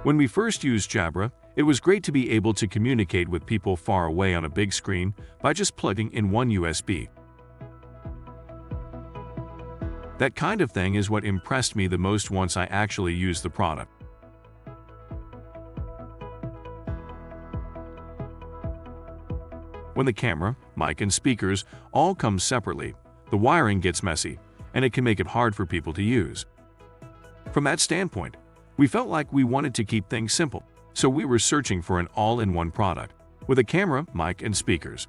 When we first used Jabra, it was great to be able to communicate with people far away on a big screen by just plugging in one USB. That kind of thing is what impressed me the most once I actually used the product. When the camera, mic, and speakers all come separately, the wiring gets messy, and it can make it hard for people to use. From that standpoint, we felt like we wanted to keep things simple, so we were searching for an all-in-one product with a camera, mic, and speakers.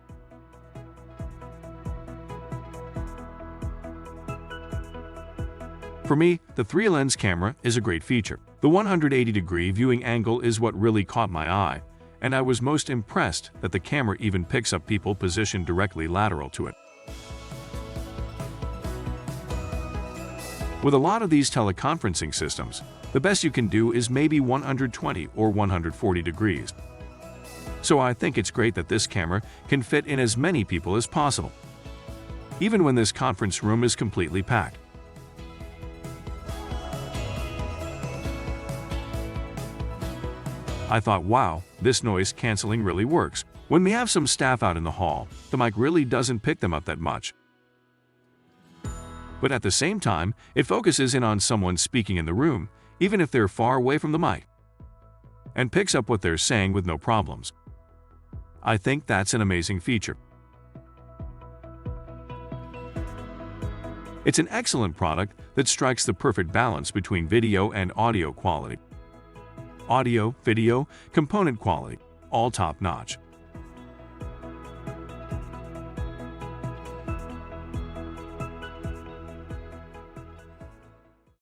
For me, the 3-lens camera is a great feature. The 180-degree viewing angle is what really caught my eye, and I was most impressed that the camera even picks up people positioned directly lateral to it. With a lot of these teleconferencing systems, the best you can do is maybe 120 or 140 degrees. So I think it's great that this camera can fit in as many people as possible, even when this conference room is completely packed. I thought, wow, this noise canceling really works. When we have some staff out in the hall, the mic really doesn't pick them up that much. But at the same time, it focuses in on someone speaking in the room, even if they're far away from the mic, and picks up what they're saying with no problems. I think that's an amazing feature. It's an excellent product that strikes the perfect balance between video and audio quality. Audio, video, component quality, all top-notch.